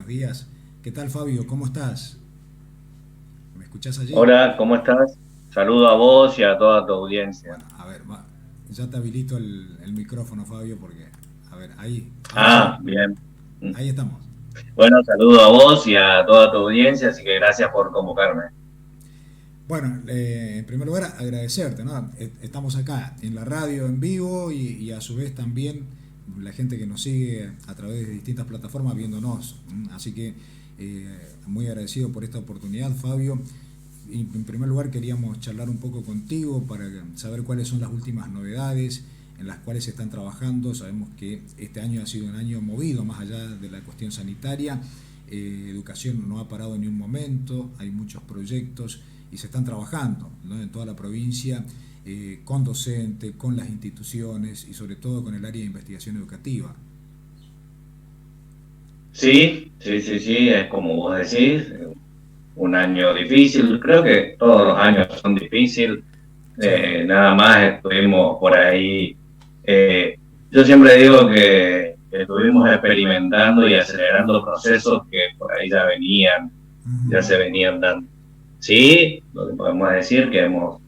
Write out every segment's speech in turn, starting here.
buenos días. ¿Qué tal, Fabio? ¿Cómo estás? ¿Me escuchás allí? Hola, ¿cómo estás? Saludo a vos y a toda tu audiencia. Bueno, a ver, ya te habilito el micrófono, Fabio, porque, a ver, ahí, ahora sí, Ah, bien. Mm. ahí estamos. Bueno, saludo a vos y a toda tu audiencia, así que gracias por convocarme. Bueno, en primer lugar, agradecerte, ¿no? Estamos acá en la radio en vivo y a su vez también la gente que nos sigue a través de distintas plataformas viéndonos. Así que muy agradecido por esta oportunidad, Fabio. Y en primer lugar queríamos charlar un poco contigo para saber cuáles son las últimas novedades en las cuales se están trabajando. Sabemos que este año ha sido un año movido más allá de la cuestión sanitaria. Educación no ha parado ni un momento, hay muchos proyectos y se están trabajando, ¿no? En toda la provincia, con docentes, con las instituciones y sobre todo con el área de investigación educativa. Sí, sí, sí, sí, es como vos decís, un año difícil. Creo que todos los años son difíciles. Sí. Nada más estuvimos por ahí. Yo siempre digo que estuvimos experimentando y acelerando procesos que por ahí ya se Ujú. venían dando. Sí, lo que podemos decir que hemos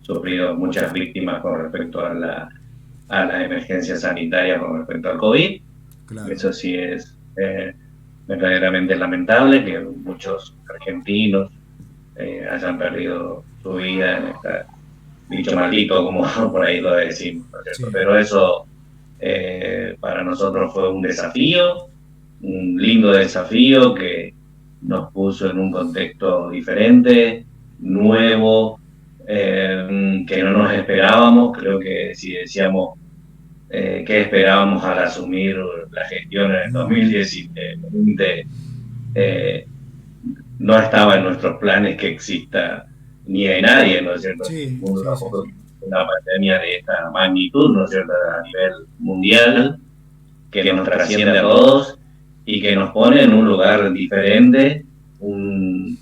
sufrido muchas víctimas con respecto a la emergencia sanitaria con respecto al COVID. Claro. Eso sí es verdaderamente lamentable que muchos argentinos hayan perdido su vida en este bicho maldito, como por ahí lo decimos, ¿no es cierto? Sí. Pero eso para nosotros fue un desafío, un lindo desafío que nos puso en un contexto diferente, nuevo, que no nos esperábamos. Creo que si decíamos qué esperábamos al asumir la gestión en el Ujú. 2020, eh, no estaba en nuestros planes que exista ni de nadie, ¿no es cierto? En el Sí, mundo sí, sí, sí. tampoco una pandemia de esta magnitud, ¿no es cierto? A nivel mundial, que nos trasciende a todos y que nos pone en un lugar diferente, un,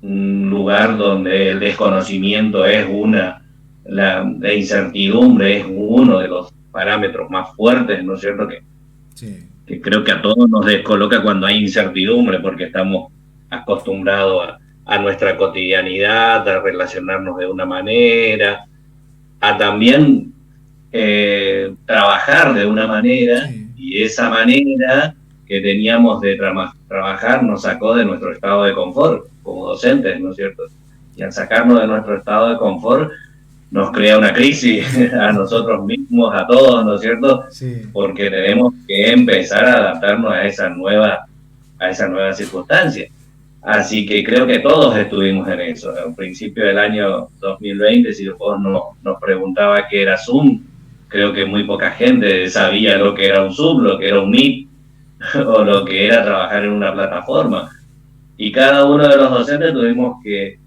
un lugar donde el desconocimiento es la incertidumbre es uno de los parámetros más fuertes, ¿no es cierto? Sí. Que creo que a todos nos descoloca cuando hay incertidumbre, porque estamos acostumbrados a nuestra cotidianidad, a relacionarnos de una manera, a también trabajar de una manera, Sí. y esa manera que teníamos de trabajar nos sacó de nuestro estado de confort como docentes, ¿no es cierto? Y al sacarnos de nuestro estado de confort nos crea una crisis a nosotros mismos, a todos, ¿no es cierto? Sí. Porque tenemos que empezar a adaptarnos a esa nueva circunstancia. Así que creo que todos estuvimos en eso. Al principio del año 2020, si vos nos preguntaba qué era Zoom, creo que muy poca gente sabía lo que era un Zoom, lo que era un Meet o lo que era trabajar en una plataforma. Y cada uno de los docentes tuvimos que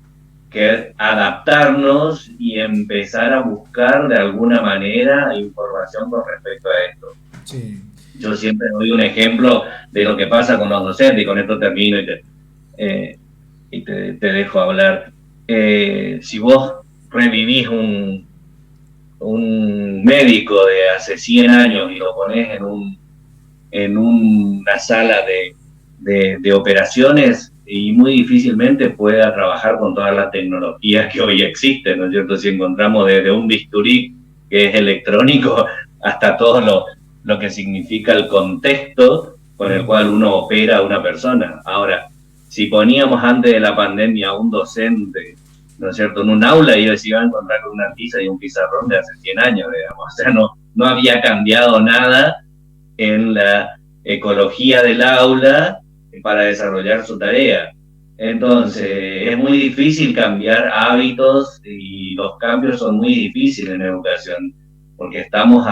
adaptarnos y empezar a buscar de alguna manera información con respecto a esto. Sí. Yo siempre doy un ejemplo de lo que pasa con los docentes y con esto termino eh, te dejo hablar. Si vos revivís un médico de hace 100 años y lo ponés en una sala de operaciones y muy difícilmente pueda trabajar con todas las tecnologías que hoy existen, ¿no es cierto? Si encontramos desde un bisturí que es electrónico hasta todo lo que significa el contexto con el cual Ujú. uno opera a una persona. Ahora, si poníamos antes de la pandemia a un docente, ¿no es cierto?, en un aula, y ellos se iban a encontrar con una tiza y un pizarrón de hace 100 años, digamos. O sea, no había cambiado nada en la ecología del aula para desarrollar su tarea. Entonces, es muy difícil cambiar hábitos y los cambios son muy difíciles en educación, porque estamos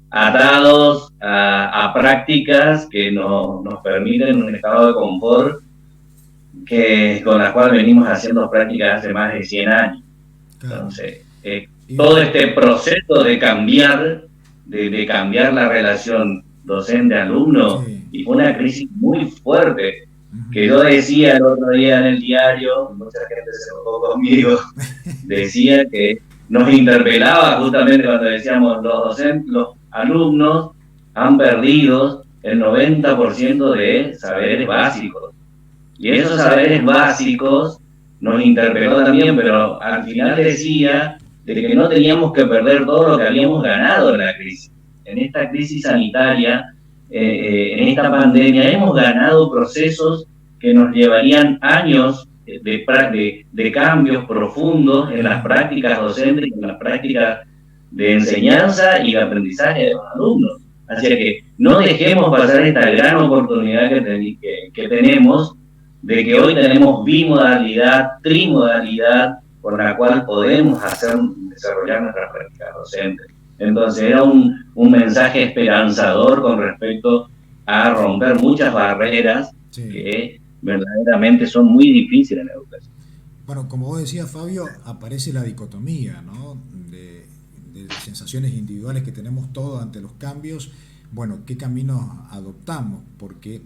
atados a prácticas que nos permiten un estado de confort con las cuales venimos haciendo prácticas hace más de 100 años. Claro. Entonces, Y, todo este proceso de cambiar la relación docente-alumno, sí. y fue una crisis muy fuerte, que Ujú. yo decía el otro día en el diario, mucha gente se enojó conmigo, decía que nos interpelaba justamente cuando decíamos los docentes, los alumnos han perdido el 90% de saberes básicos. Y esos saberes básicos nos interpeló también, pero al final decía de que no teníamos que perder todo lo que habíamos ganado en la crisis. En esta crisis sanitaria, en esta pandemia, hemos ganado procesos que nos llevarían años de cambios profundos en las prácticas docentes y en las prácticas de enseñanza y de aprendizaje de los alumnos. Así que no dejemos pasar esta gran oportunidad que tenemos, de que hoy tenemos bimodalidad, trimodalidad, por la cual podemos desarrollar nuestras prácticas docentes. Entonces era un mensaje esperanzador con respecto a romper muchas barreras que verdaderamente son muy difíciles en la educación. Bueno, como vos decías, Fabio, aparece la dicotomía, ¿no? de sensaciones individuales que tenemos todos ante los cambios. Bueno, ¿qué caminos adoptamos? Porque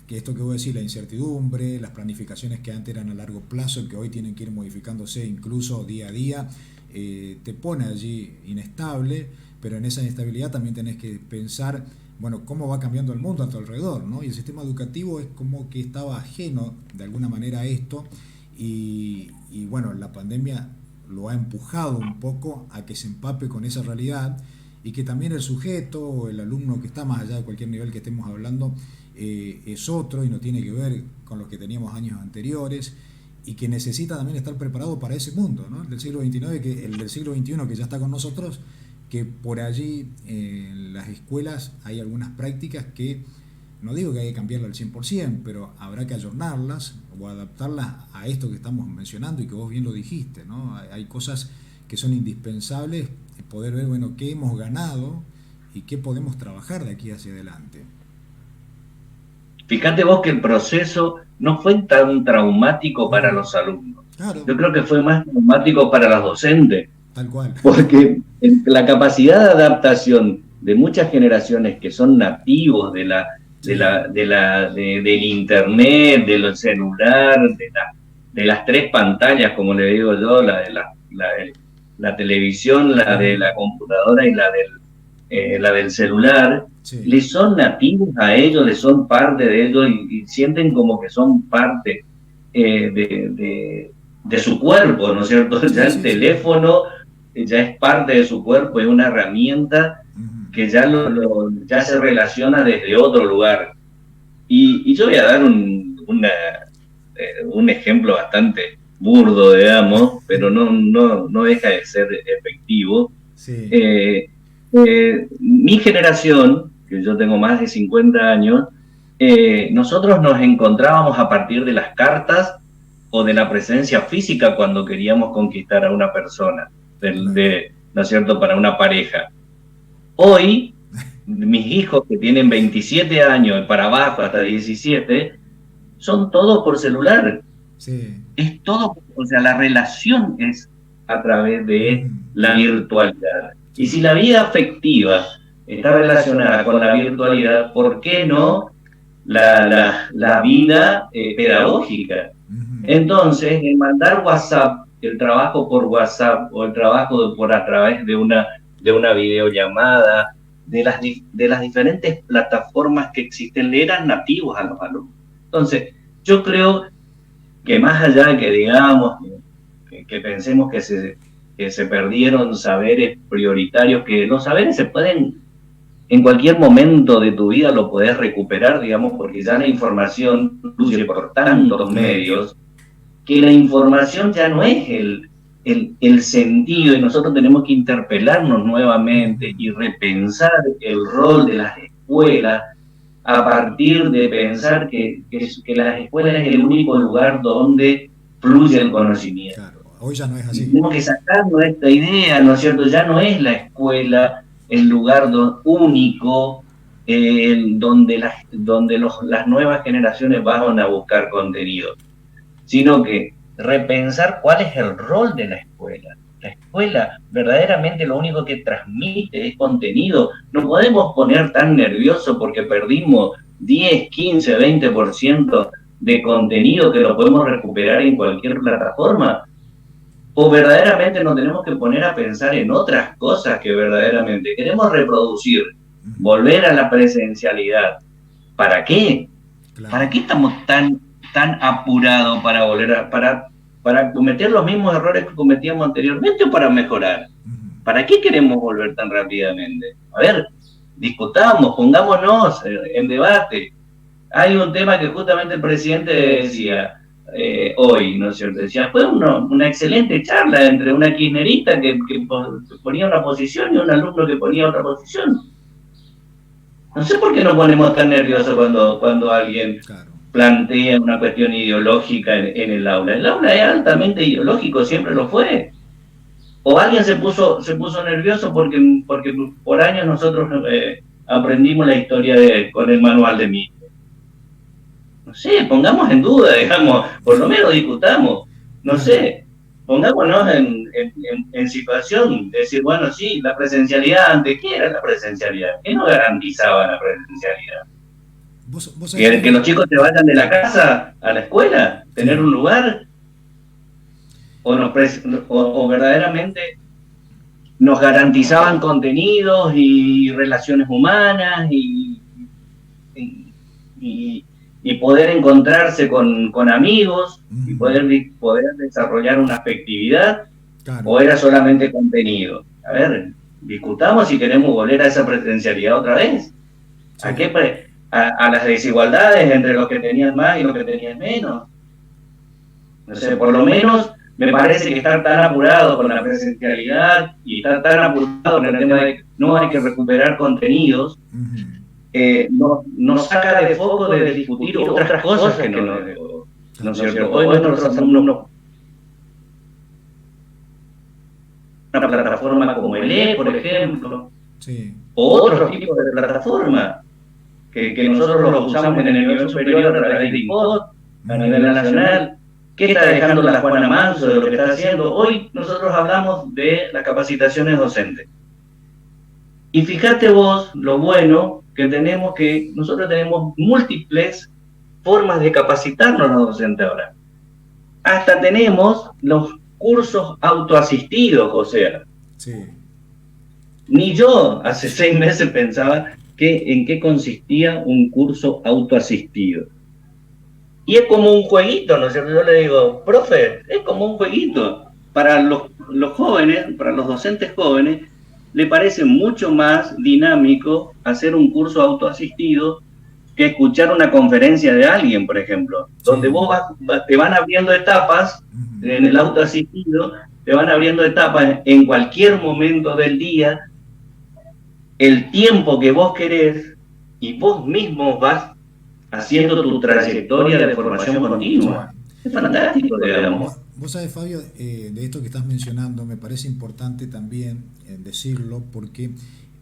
que esto que vos decís, la incertidumbre, las planificaciones que antes eran a largo plazo, que hoy tienen que ir modificándose incluso día a día, te pone allí inestable, pero en esa inestabilidad también tenés que pensar, bueno, cómo va cambiando el mundo a tu alrededor, ¿no? Y el sistema educativo es como que estaba ajeno de alguna manera a esto, y bueno, la pandemia lo ha empujado un poco a que se empape con esa realidad, y que también el sujeto o el alumno que está más allá de cualquier nivel que estemos hablando es otro y no tiene que ver con lo que teníamos años anteriores, y que necesita también estar preparado para ese mundo, ¿no? El del siglo XIX, el del siglo XXI que ya está con nosotros, que por allí en las escuelas hay algunas prácticas que no digo que hay que cambiarlas al 100%, pero habrá que ayornarlas o adaptarlas a esto que estamos mencionando y que vos bien lo dijiste, ¿no? Hay cosas que son indispensables, poder ver, bueno, qué hemos ganado y qué podemos trabajar de aquí hacia adelante. Fíjate vos que el proceso no fue tan traumático para los alumnos. Claro. Yo creo que fue más traumático para los docentes. Tal cual. Porque la capacidad de adaptación de muchas generaciones que son nativos del internet, del celular, de las tres pantallas, como le digo yo, la televisión, la de la computadora y la del celular, les son nativos a ellos, les son parte de ellos y sienten como que son parte de su cuerpo, ¿no es cierto? Ya el teléfono ya es parte de su cuerpo, es una herramienta que ya se relaciona desde otro lugar. Y yo voy a dar un ejemplo bastante burdo, digamos, pero no deja de ser efectivo. Sí. Mi generación, que yo tengo más de 50 años, nosotros nos encontrábamos a partir de las cartas o de la presencia física cuando queríamos conquistar a una persona, ¿no es cierto?, para una pareja. Hoy, mis hijos que tienen 27 años para abajo hasta 17, son todos por celular. Sí. Es todo, o sea, la relación es a través de la virtualidad. Y si la vida afectiva está relacionada con la virtualidad, ¿por qué no la vida pedagógica? Entonces, el mandar WhatsApp, el trabajo por WhatsApp o el trabajo a través de una videollamada, de las diferentes plataformas que existen, le eran nativos a los alumnos. Entonces, yo creo que más allá de que digamos, que pensemos que se perdieron saberes prioritarios, que los saberes se pueden, en cualquier momento de tu vida lo podés recuperar, digamos, porque ya la información fluye por tantos medios, que la información ya no es el sentido, y nosotros tenemos que interpelarnos nuevamente y repensar el rol de las escuelas a partir de pensar que las escuelas es el único lugar donde fluye el conocimiento. Claro, hoy ya no es así. Tenemos que sacarnos esta idea, ¿no es cierto? Ya no es la escuela el lugar único donde las nuevas generaciones van a buscar contenido, sino que repensar cuál es el rol de la escuela. La escuela verdaderamente lo único que transmite es contenido. No podemos poner tan nerviosos porque perdimos 10, 15, 20% de contenido que lo podemos recuperar en cualquier plataforma. O verdaderamente nos tenemos que poner a pensar en otras cosas que verdaderamente queremos reproducir, volver a la presencialidad, ¿Para qué? Claro. ¿Para qué estamos tan apurados para volver para cometer los mismos errores que cometíamos anteriormente o para mejorar? ¿Para qué queremos volver tan rápidamente? A ver, discutamos, pongámonos en debate. Hay un tema que justamente el presidente decía hoy, ¿no es cierto? Decía, fue una excelente charla entre una kirchnerista que ponía una posición y un alumno que ponía otra posición. No sé por qué nos ponemos tan nerviosos cuando alguien plantea una cuestión ideológica en el aula. El aula es altamente ideológico, siempre lo fue. O alguien se puso nervioso porque por años nosotros aprendimos la historia con el manual de Mitre. No sé, pongamos en duda, digamos, por lo menos discutamos, no sé, pongámonos en situación de decir, bueno, sí, la presencialidad antes, ¿qué era la presencialidad? ¿Qué no garantizaba la presencialidad? ¿Que los chicos se vayan de la casa a la escuela, tener un lugar? ¿O verdaderamente nos garantizaban contenidos y relaciones humanas y poder encontrarse con amigos y poder desarrollar una afectividad? Claro. ¿O era solamente contenido? A ver, discutamos si queremos volver a esa presencialidad otra vez. Sí. ¿A las desigualdades entre los que tenían más y los que tenían menos? No sé, por lo menos me parece que estar tan apurado con la presencialidad y estar tan apurado con el tema de que no hay que recuperar contenidos, nos saca de foco de discutir otras cosas que no es cierto. Hoy nuestros alumnos, una plataforma como el por ejemplo, o otros tipos de plataformas que nosotros los usamos en el nivel superior a través de IPOD, a nivel nacional. ¿Qué está dejando la Juana Manso de lo que está haciendo? Hoy nosotros hablamos de las capacitaciones docentes. Y fíjate vos lo bueno que nosotros tenemos múltiples formas de capacitarnos los docentes ahora. Hasta tenemos los cursos autoasistidos, o sea. Sí. Ni yo hace 6 meses pensaba en qué consistía un curso autoasistido. Y es como un jueguito, ¿no es cierto? Yo le digo, profe, es como un jueguito. Para los jóvenes, para los docentes jóvenes, le parece mucho más dinámico hacer un curso autoasistido que escuchar una conferencia de alguien, por ejemplo, donde vos te van abriendo etapas en el autoasistido, te van abriendo etapas en cualquier momento del día, el tiempo que vos querés, y vos mismo vas haciendo tu trayectoria de formación continua. Es fantástico, digamos. Vos sabés, Fabio, de esto que estás mencionando, me parece importante también decirlo, porque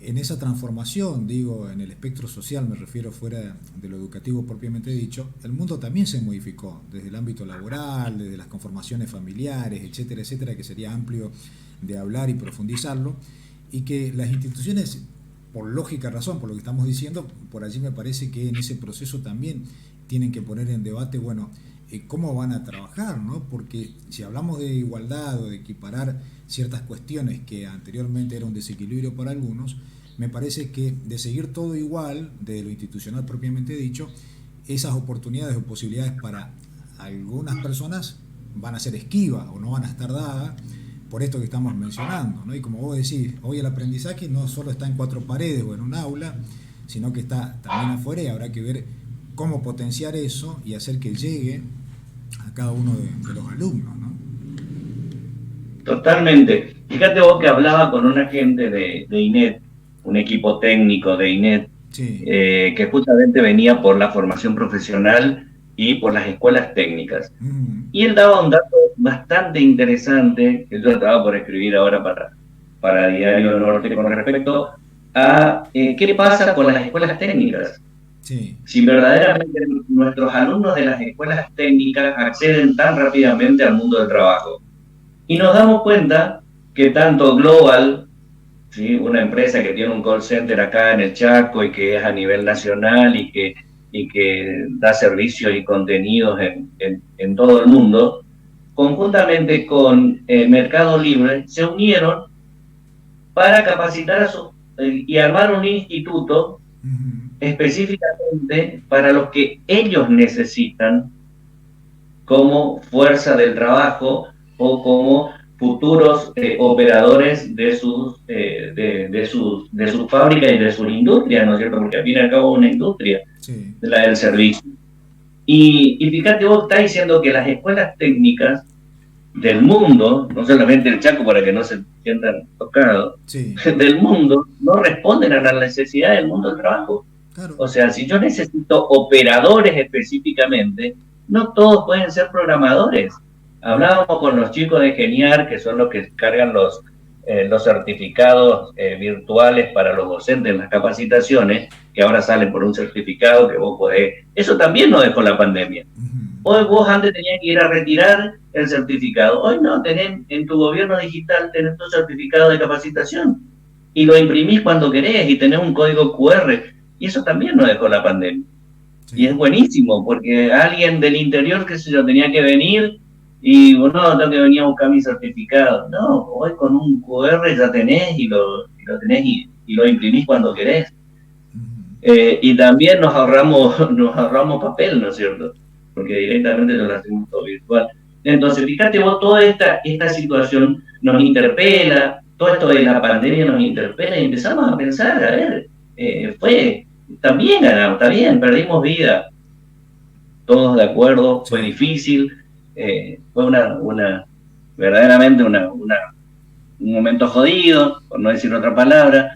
en esa transformación, digo, en el espectro social, me refiero fuera de lo educativo propiamente dicho, el mundo también se modificó, desde el ámbito laboral, desde las conformaciones familiares, etcétera, etcétera, que sería amplio de hablar y profundizarlo, y que las instituciones, por lógica razón, por lo que estamos diciendo, por allí me parece que en ese proceso también tienen que poner en debate, bueno, cómo van a trabajar, ¿no? Porque si hablamos de igualdad o de equiparar ciertas cuestiones que anteriormente era un desequilibrio para algunos, me parece que de seguir todo igual, de lo institucional propiamente dicho, esas oportunidades o posibilidades para algunas personas van a ser esquivas o no van a estar dadas por esto que estamos mencionando, ¿no? Y como vos decís, hoy el aprendizaje no solo está en 4 paredes o en un aula, sino que está también afuera, y habrá que ver cómo potenciar eso y hacer que llegue a cada uno de los alumnos, ¿no? Totalmente. Fíjate vos que hablaba con una gente de INET, un equipo técnico de INET, sí, que justamente venía por la formación profesional y por las escuelas técnicas. Y él daba un dato bastante interesante, que yo estaba por escribir ahora para Diario Norte, con respecto a qué pasa con las escuelas técnicas. Sí. Si verdaderamente nuestros alumnos de las escuelas técnicas acceden tan rápidamente al mundo del trabajo. Y nos damos cuenta que tanto Global, ¿sí?, una empresa que tiene un call center acá en el Chaco y que es a nivel nacional y que da servicios y contenidos en todo el mundo, conjuntamente con Mercado Libre, se unieron para capacitar y armar un instituto específicamente para los que ellos necesitan como fuerza del trabajo o como futuros operadores de sus fábricas y de sus industrias, ¿no es cierto? Porque al fin y al cabo es una industria, Sí. la del servicio. Y fíjate, vos estás diciendo que las escuelas técnicas del mundo, no solamente el Chaco para que no se sientan tocados, Sí, del mundo, no responden a las necesidades del mundo del trabajo. claro. O sea, si yo necesito operadores específicamente, no todos pueden ser programadores. Hablábamos con los chicos de Geniar, que son los que cargan los certificados virtuales para los docentes en las capacitaciones, que ahora salen por un certificado que vos podés... Eso también nos dejó la pandemia. Hoy vos antes tenías que ir a retirar el certificado. Hoy no, tenés en tu gobierno digital, tenés tu certificado de capacitación y lo imprimís cuando querés y tenés un código QR. Y eso también nos dejó la pandemia. Sí. Y es buenísimo, porque alguien del interior, qué sé yo, tenía que venir y bueno, tengo que venir a buscar mi certificado. No, hoy con un QR ya tenés y lo tenés y lo imprimís cuando querés. Y también nos ahorramos papel, ¿no es cierto? Porque directamente lo hacemos todo virtual. Entonces, fíjate vos, toda esta situación nos interpela, todo esto de la pandemia nos interpela y empezamos a pensar, a ver, también ganamos, está bien, perdimos vida, todos de acuerdo, fue difícil, fue verdaderamente un momento jodido, por no decir otra palabra,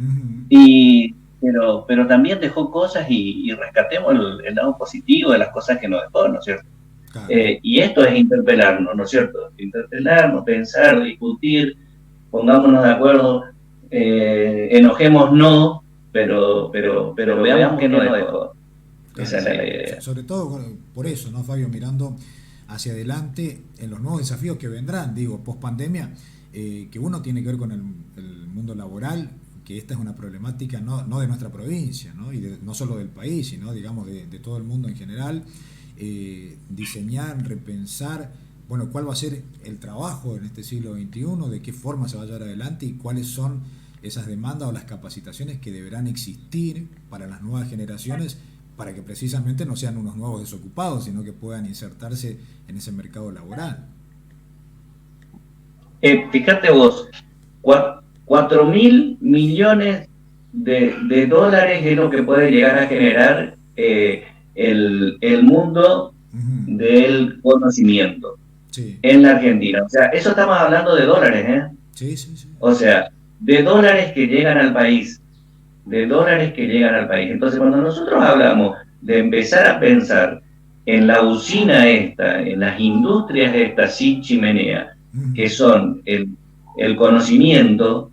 pero también dejó cosas y rescatemos el lado positivo de las cosas que nos dejó, ¿no es cierto? Claro. Y esto es interpelarnos, ¿no es cierto? Interpelarnos, pensar, discutir, pongámonos de acuerdo, enojémonos, pero veamos qué nos dejó. Claro, esa es la idea. Sobre todo por eso, ¿no, Fabio? Mirando hacia adelante en los nuevos desafíos que vendrán, digo, post pandemia, que uno tiene que ver con el mundo laboral, que esta es una problemática no de nuestra provincia, ¿no? Y no solo del país, sino digamos de todo el mundo en general. Diseñar, repensar, bueno, cuál va a ser el trabajo en este siglo XXI, de qué forma se va a llevar adelante y cuáles son esas demandas o las capacitaciones que deberán existir para las nuevas generaciones, para que precisamente no sean unos nuevos desocupados, sino que puedan insertarse en ese mercado laboral. Fíjate vos, 4.000 millones de dólares es lo que puede llegar a generar el mundo del conocimiento en la Argentina. O sea, eso estamos hablando de dólares, ¿eh? Sí, sí, sí. O sea, de dólares que llegan al país. Entonces, cuando nosotros hablamos de empezar a pensar en la usina esta, en las industrias estas sin chimenea, que son el conocimiento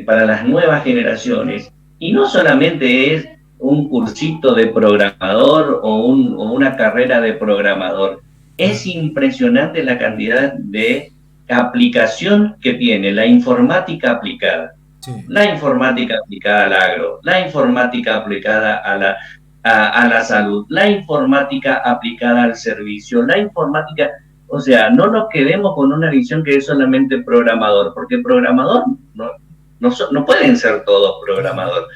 para las nuevas generaciones, y no solamente es un cursito de programador o una carrera de programador, es impresionante la cantidad de aplicación que tiene la informática aplicada. La informática aplicada al agro, la informática aplicada a la salud, la informática aplicada al servicio, la informática, o sea, no nos quedemos con una visión que es solamente programador, porque programador no pueden ser todos programadores,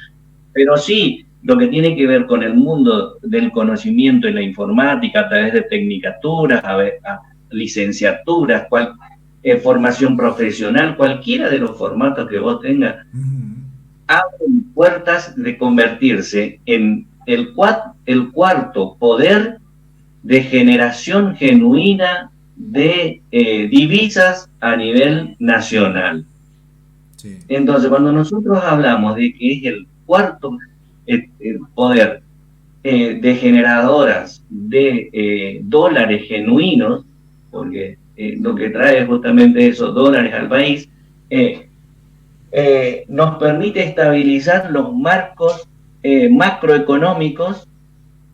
pero sí lo que tiene que ver con el mundo del conocimiento en la informática a través de tecnicaturas, licenciaturas, formación profesional, cualquiera de los formatos que vos tengas, abren puertas de convertirse en el cuarto poder de generación genuina de divisas a nivel nacional. Sí. Entonces, cuando nosotros hablamos de que es el cuarto poder de generadoras de dólares genuinos, porque lo que trae justamente esos dólares al país, nos permite estabilizar los marcos macroeconómicos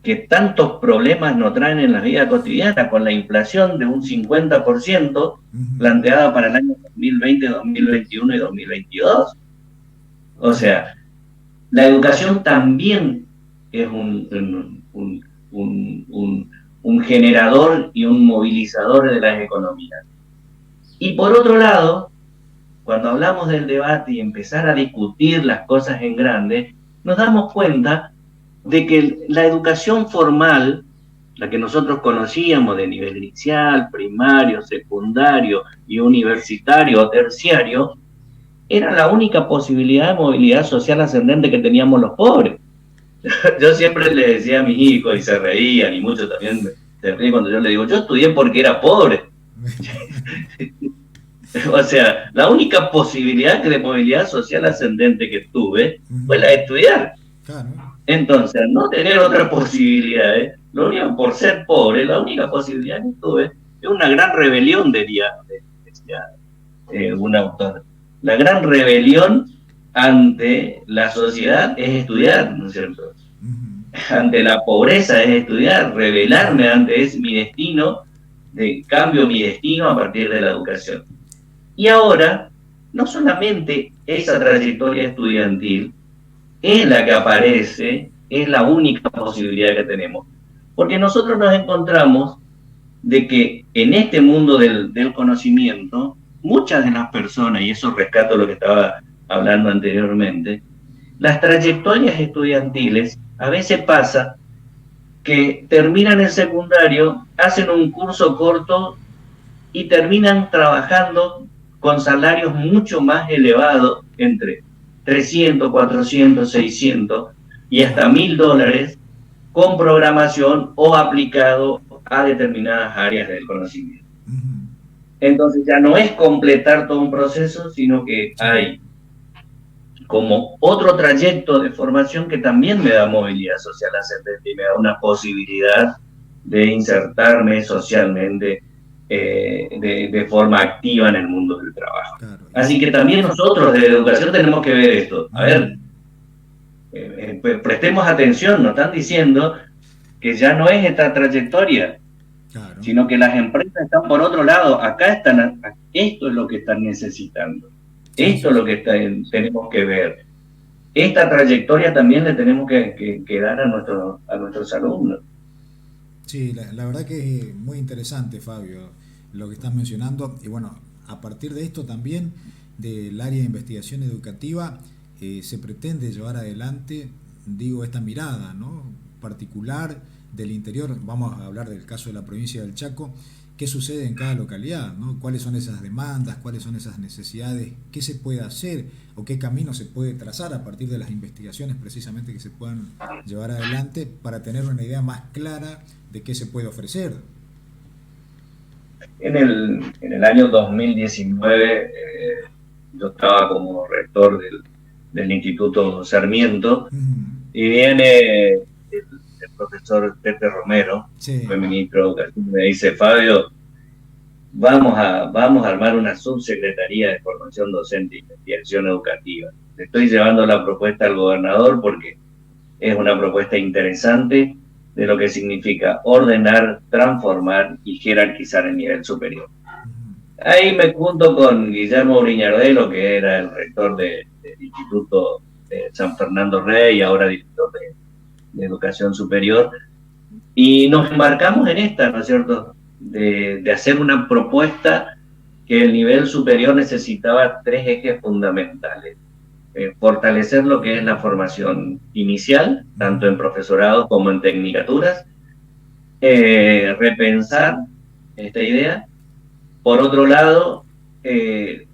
que tantos problemas nos traen en la vida cotidiana, con la inflación de un 50% planteada para el año 2020, 2021 y 2022. O sea, la educación también es un generador y un movilizador de las economías. Y por otro lado, cuando hablamos del debate y empezar a discutir las cosas en grande, nos damos cuenta de que la educación formal, la que nosotros conocíamos de nivel inicial, primario, secundario y universitario o terciario, era la única posibilidad de movilidad social ascendente que teníamos los pobres. Yo siempre le decía a mis hijos, y se reían, y muchos también se ríen cuando yo le digo, yo estudié porque era pobre. O sea, la única posibilidad de movilidad social ascendente que tuve fue la de estudiar. Claro. Entonces, al no tener otra posibilidad, lo único, por ser pobre, la única posibilidad que tuve es una gran rebelión, decía un autor. La gran rebelión ante la sociedad es estudiar, ¿no es cierto? Ante la pobreza es estudiar, rebelarme ante mi destino, cambio mi destino a partir de la educación. Y ahora, no solamente esa trayectoria estudiantil es la que aparece, es la única posibilidad que tenemos, porque nosotros nos encontramos de que en este mundo del conocimiento, muchas de las personas, y eso rescato lo que estaba hablando anteriormente, las trayectorias estudiantiles a veces pasa que terminan el secundario, hacen un curso corto y terminan trabajando con salarios mucho más elevados, entre 300, 400, 600 y hasta $1.000, con programación o aplicado a determinadas áreas del conocimiento. Entonces ya no es completar todo un proceso, sino que hay como otro trayecto de formación que también me da movilidad social ascendente y me da una posibilidad de insertarme socialmente de forma activa en el mundo del trabajo. Claro. Así que también nosotros de educación tenemos que ver esto. A ver, prestemos atención, nos están diciendo que ya no es esta trayectoria, claro, sino que las empresas están por otro lado. Acá están, esto es lo que están necesitando. Esto es lo que tenemos que ver. Esta trayectoria también le tenemos que dar a nuestros alumnos. Sí, la verdad que es muy interesante, Fabio, lo que estás mencionando. Y bueno, a partir de esto también, del área de investigación educativa, se pretende llevar adelante, digo, esta mirada, ¿no?, particular del interior. Vamos a hablar del caso de la provincia del Chaco. ¿Qué sucede en cada localidad, ¿no? ¿Cuáles son esas demandas? ¿Cuáles son esas necesidades? ¿Qué se puede hacer? ¿O qué camino se puede trazar a partir de las investigaciones precisamente que se puedan llevar adelante para tener una idea más clara de qué se puede ofrecer? En el año 2019 yo estaba como rector del Instituto Sarmiento y viene el profesor Pepe Romero, sí, fue ministro de Educación, me dice, Fabio, vamos a armar una subsecretaría de formación docente e investigación educativa. Le estoy llevando la propuesta al gobernador porque es una propuesta interesante de lo que significa ordenar, transformar y jerarquizar el nivel superior. Ahí me junto con Guillermo Briñardelo, que era el rector del Instituto de San Fernando Rey, ahora director de Educación Superior, y nos embarcamos en esta, ¿no es cierto?, de hacer una propuesta que el nivel superior necesitaba 3 ejes fundamentales. Fortalecer lo que es la formación inicial, tanto en profesorado como en tecnicaturas, repensar esta idea. Por otro lado,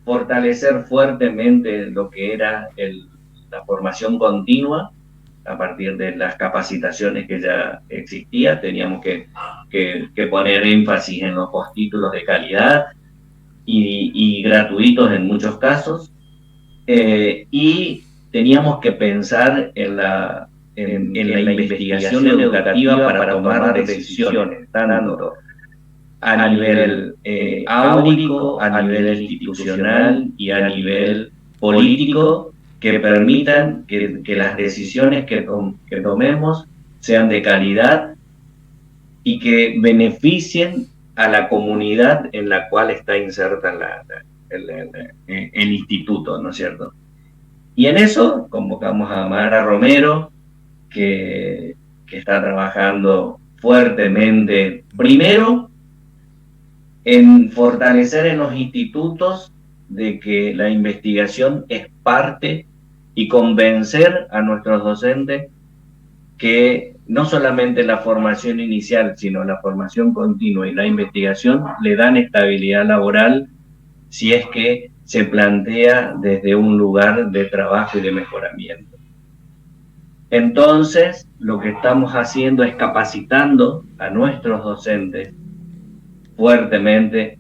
fortalecer fuertemente lo que era la formación continua a partir de las capacitaciones que ya existían. Teníamos que poner énfasis en los postítulos de calidad y gratuitos en muchos casos. Y teníamos que pensar en la investigación educativa para tomar decisiones, tanto a nivel áurico, a nivel institucional y a nivel político, que permitan que las decisiones que tomemos sean de calidad y que beneficien a la comunidad en la cual está inserta el instituto, ¿no es cierto? Y en eso convocamos a Mara Romero, que está trabajando fuertemente, primero, en fortalecer en los institutos de que la investigación es parte y convencer a nuestros docentes que no solamente la formación inicial, sino la formación continua y la investigación le dan estabilidad laboral si es que se plantea desde un lugar de trabajo y de mejoramiento. Entonces, lo que estamos haciendo es capacitando a nuestros docentes fuertemente.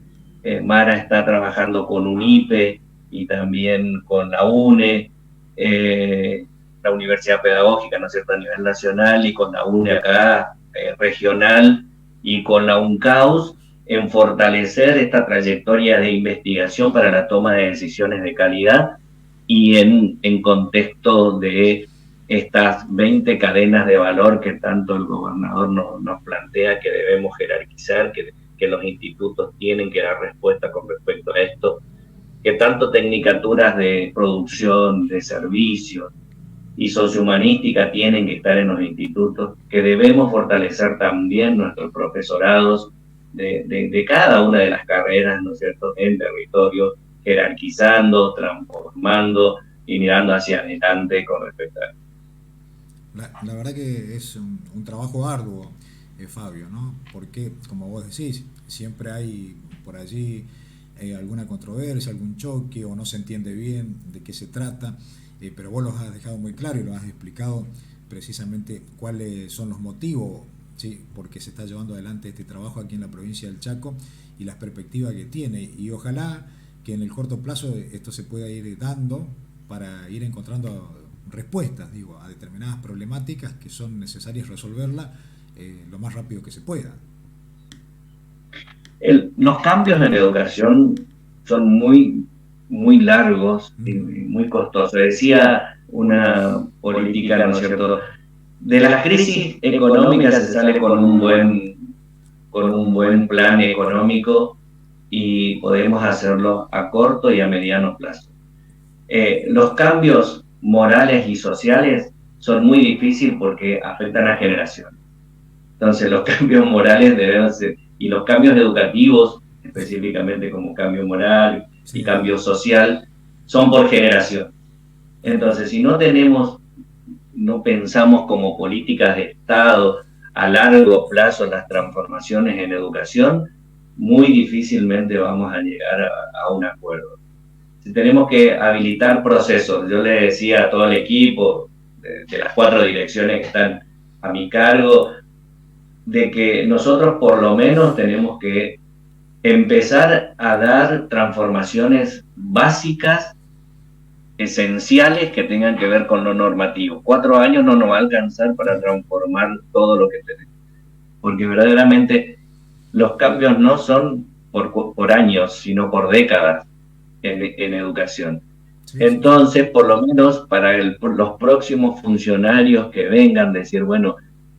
Mara está trabajando con UNIPE y también con la UNE, la Universidad Pedagógica, ¿no es cierto?, a nivel nacional, y con la UNE acá, regional, y con la UNCAUS, en fortalecer esta trayectoria de investigación para la toma de decisiones de calidad y en contexto de estas 20 cadenas de valor que tanto el gobernador nos plantea que debemos jerarquizar, que los institutos tienen que dar respuesta con respecto a esto, que tanto tecnicaturas de producción, de servicios y sociohumanística tienen que estar en los institutos, que debemos fortalecer también nuestros profesorados de cada una de las carreras, ¿no es cierto?, en territorio, jerarquizando, transformando y mirando hacia adelante con respecto a esto. La verdad que es un trabajo arduo, Fabio, ¿no? Porque, como vos decís, siempre hay por allí alguna controversia, algún choque o no se entiende bien de qué se trata, pero vos los has dejado muy claro y lo has explicado precisamente cuáles son los motivos, ¿sí?, por qué se está llevando adelante este trabajo aquí en la provincia del Chaco y las perspectivas que tiene. Y ojalá que en el corto plazo esto se pueda ir dando para ir encontrando respuestas, digo, a determinadas problemáticas que son necesarias resolverlas lo más rápido que se pueda. Los cambios en la educación son muy largos y muy costosos. Decía una política, ¿no es cierto?, de las crisis económicas se sale con un buen plan económico y podemos hacerlo a corto y a mediano plazo. Los cambios morales y sociales son muy difíciles porque afectan a generaciones. Entonces los cambios morales deben ser, y los cambios educativos, específicamente como cambio moral y cambio social, son por generación. Entonces, si no pensamos como políticas de Estado a largo plazo las transformaciones en educación, muy difícilmente vamos a llegar a un acuerdo. Tenemos que habilitar procesos. Yo le decía a todo el equipo de las 4 direcciones que están a mi cargo, de que nosotros por lo menos tenemos que empezar a dar transformaciones básicas, esenciales, que tengan que ver con lo normativo. 4 años no nos va a alcanzar para transformar todo lo que tenemos, porque verdaderamente los cambios no son por años, sino por décadas en educación. Entonces, por lo menos para los próximos funcionarios que vengan, decir, bueno,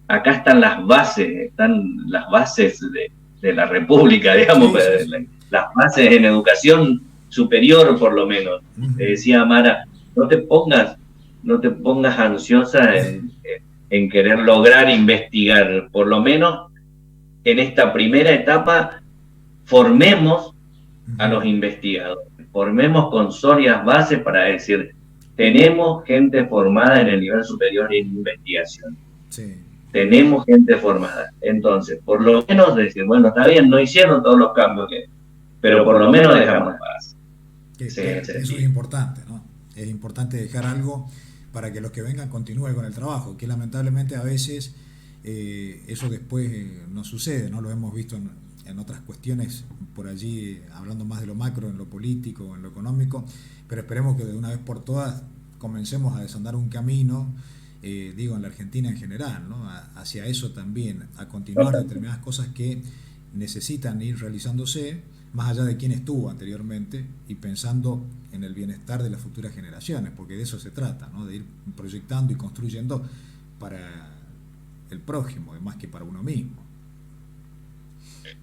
acá están las bases de la República, digamos, las bases en educación superior, por lo menos. Le decía Mara, no te pongas ansiosa en querer lograr investigar. Por lo menos en esta primera etapa formemos a los investigadores, formemos con sólidas bases para decir, tenemos gente formada en el nivel superior en investigación. Sí. Tenemos gente formada. Entonces, por lo menos decir, bueno, está bien, no hicieron todos los cambios, pero por lo menos dejamos paz. Eso es importante, ¿no? Es importante dejar algo para que los que vengan continúen con el trabajo, que lamentablemente a veces eso después no sucede, ¿no? Lo hemos visto en otras cuestiones por allí, hablando más de lo macro, en lo político, en lo económico, pero esperemos que de una vez por todas comencemos a desandar un camino, digo, en la Argentina en general, ¿no?, hacia eso también, a continuar determinadas cosas que necesitan ir realizándose, más allá de quién estuvo anteriormente, y pensando en el bienestar de las futuras generaciones, porque de eso se trata, ¿no?, de ir proyectando y construyendo para el prójimo, más que para uno mismo.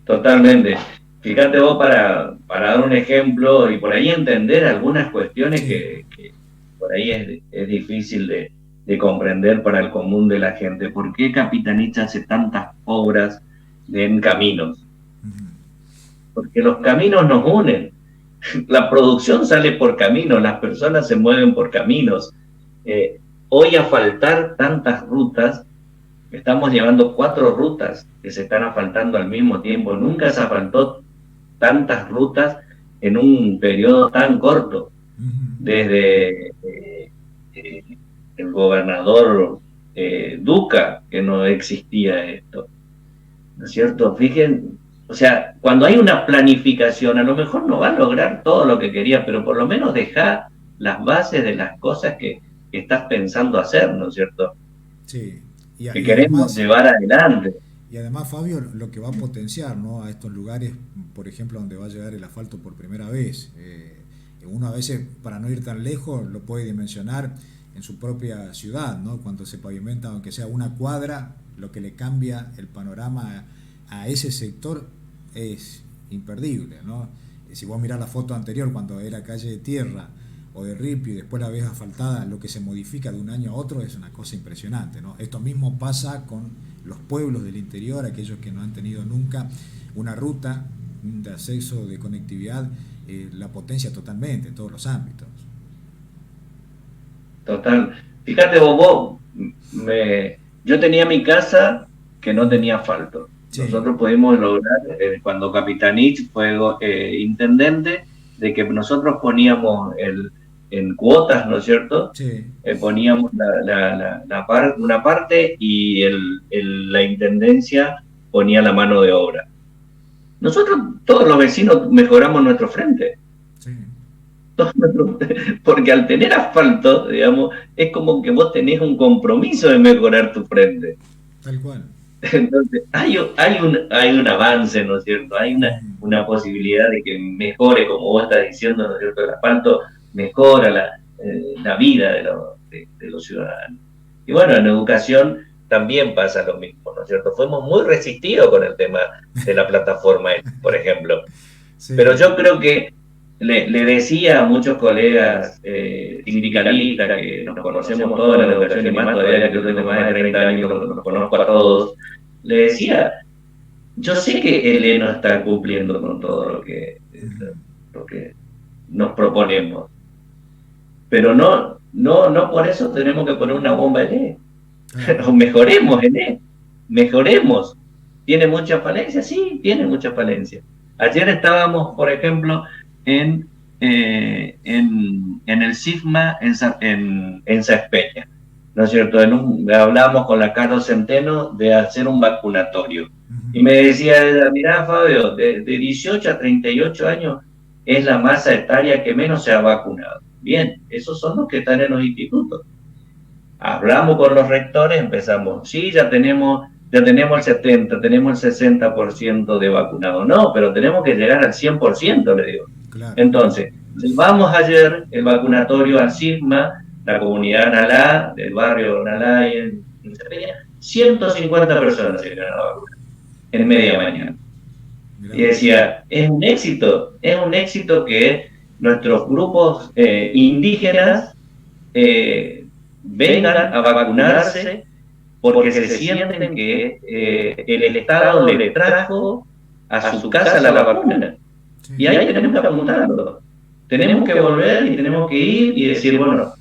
Totalmente. Fíjate vos, para dar un ejemplo y por ahí entender algunas cuestiones que por ahí es difícil de comprender para el común de la gente. ¿Por qué Capitanich hace tantas obras en caminos? Porque los caminos nos unen. La producción sale por caminos, las personas se mueven por caminos. Hoy asfaltar tantas rutas, estamos llevando 4 rutas que se están asfaltando al mismo tiempo. Nunca se asfaltó tantas rutas en un periodo tan corto, desde eh, el gobernador Duca, que no existía esto, ¿no es cierto? Fíjense, o sea, cuando hay una planificación, a lo mejor no va a lograr todo lo que quería, pero por lo menos deja las bases de las cosas que estás pensando hacer, ¿no es cierto? Sí, Que queremos llevar adelante. y además, Fabio, lo que va a potenciar, ¿no?, a estos lugares, por ejemplo, donde va a llegar el asfalto por primera vez. Uno a veces, para no ir tan lejos, lo puede dimensionar en su propia ciudad, ¿no? Cuando se pavimenta, aunque sea una cuadra, lo que le cambia el panorama a ese sector es imperdible, ¿no? Si vos mirás la foto anterior, cuando era calle de tierra o de ripio y después la ves asfaltada, lo que se modifica de un año a otro es una cosa impresionante, ¿no? Esto mismo pasa con los pueblos del interior, aquellos que no han tenido nunca una ruta de acceso, de conectividad, la potencia totalmente en todos los ámbitos. Total. Fíjate vos, yo tenía mi casa que no tenía asfalto. Sí, Nosotros pudimos lograr, cuando Capitanich fue intendente, de que nosotros poníamos en cuotas, ¿no es cierto? sí. Poníamos una parte y la intendencia ponía la mano de obra. Nosotros, todos los vecinos, mejoramos nuestro frente. Sí, Porque al tener asfalto, digamos, es como que vos tenés un compromiso de mejorar tu frente. tal cual. Entonces, hay un avance, ¿no es cierto? Hay una posibilidad de que mejore, como vos estás diciendo, ¿no es cierto? El asfalto mejora la vida de los ciudadanos. Y bueno, en educación también pasa lo mismo, ¿no es cierto? Fuimos muy resistidos con el tema de la plataforma, por ejemplo. Pero Sí, yo creo que le decía a muchos colegas sindicalistas que nos conocemos todos en la educación y más todavía que yo tengo más de 30 años, los conozco a todos, le decía, yo sé que el no está cumpliendo con todo lo que nos proponemos, pero no por eso tenemos que poner una bomba en él. claro. Mejoremos en él, mejoremos. ¿Tiene muchas falencias? Sí, tiene muchas falencias. Ayer estábamos, por ejemplo, en el SIGMA en Saspeña, ¿no es cierto? Hablábamos con la Carlos Centeno de hacer un vacunatorio. Y me decía ella, mirá, Fabio, de 18 a 38 años es la masa etaria que menos se ha vacunado. Bien, esos son los que están en los institutos. Hablamos con los rectores, empezamos, sí, ya tenemos el 70, tenemos el 60% de vacunados. No, pero tenemos que llegar al 100%, le digo. Claro. Entonces, llevamos ayer el vacunatorio al SIGMA, la comunidad Nalá, del barrio Nalá, y en 150 personas se llegaron a vacunar en media mañana. Mirá Y vos. decía, es un éxito que nuestros grupos indígenas vengan a vacunarse porque se sienten que el Estado le trajo a su casa la vacuna. Sí, Y ahí tenemos que apuntarlo. Tenemos que volver y tenemos que ir y decir, bueno,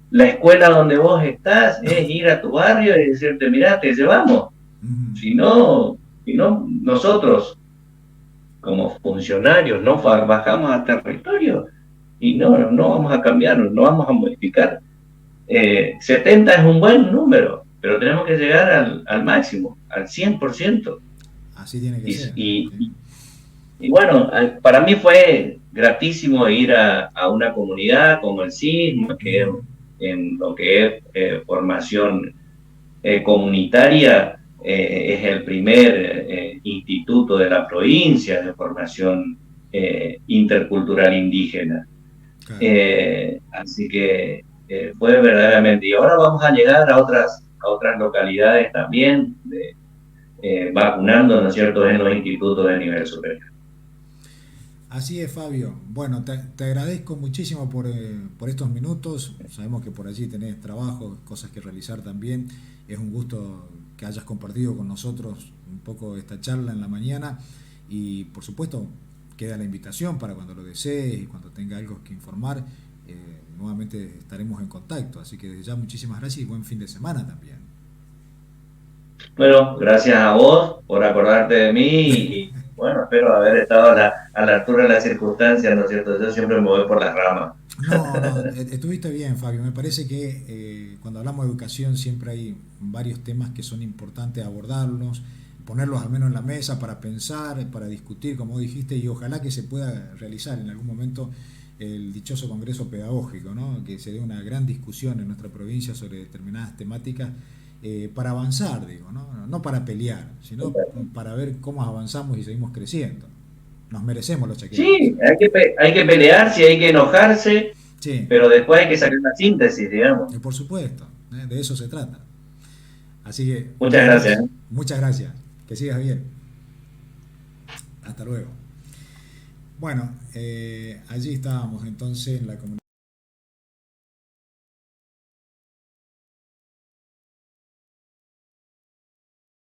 la escuela donde vos estás es ir a tu barrio y decirte, mirá, te llevamos. Si no, nosotros como funcionarios no bajamos a territorio y no vamos a cambiar, no vamos a modificar. 70 es un buen número, pero tenemos que llegar al máximo, al 100%. así tiene que Y, ser. y, Sí. y bueno, para mí fue gratísimo ir a una comunidad como el CISM, que en lo que es formación comunitaria, es el primer instituto de la provincia de formación intercultural indígena. Claro. Así que fue verdaderamente. Y ahora vamos a llegar a otras localidades también, vacunando, ¿no es cierto?, en los institutos de nivel superior. Así es, Fabio. Bueno, te agradezco muchísimo por estos minutos. Sabemos que por allí tenés trabajo, cosas que realizar también. Es un gusto que hayas compartido con nosotros un poco esta charla en la mañana. Y por supuesto, queda la invitación para cuando lo desees y cuando tenga algo que informar, nuevamente estaremos en contacto. Así que desde ya muchísimas gracias y buen fin de semana también. Bueno, gracias a vos por acordarte de mí y bueno, espero haber estado a la altura de las circunstancias, ¿no es cierto? Yo siempre me voy por las ramas. No, no, estuviste bien, Fabio. Me parece que cuando hablamos de educación siempre hay varios temas que son importantes abordarlos, ponerlos al menos en la mesa para pensar, para discutir, como dijiste, y ojalá que se pueda realizar en algún momento el dichoso congreso pedagógico, ¿no? Que se dé una gran discusión en nuestra provincia sobre determinadas temáticas para avanzar, digo, ¿no? No para pelear, sino para ver cómo avanzamos y seguimos creciendo. Nos merecemos los chaqueños. Sí, hay que pelearse, hay que enojarse, Sí, pero después hay que sacar una síntesis, digamos. por supuesto, de eso se trata. Así que, Muchas gracias. muchas gracias. Que sigas bien. Hasta luego. Bueno, allí estábamos entonces en la comunidad.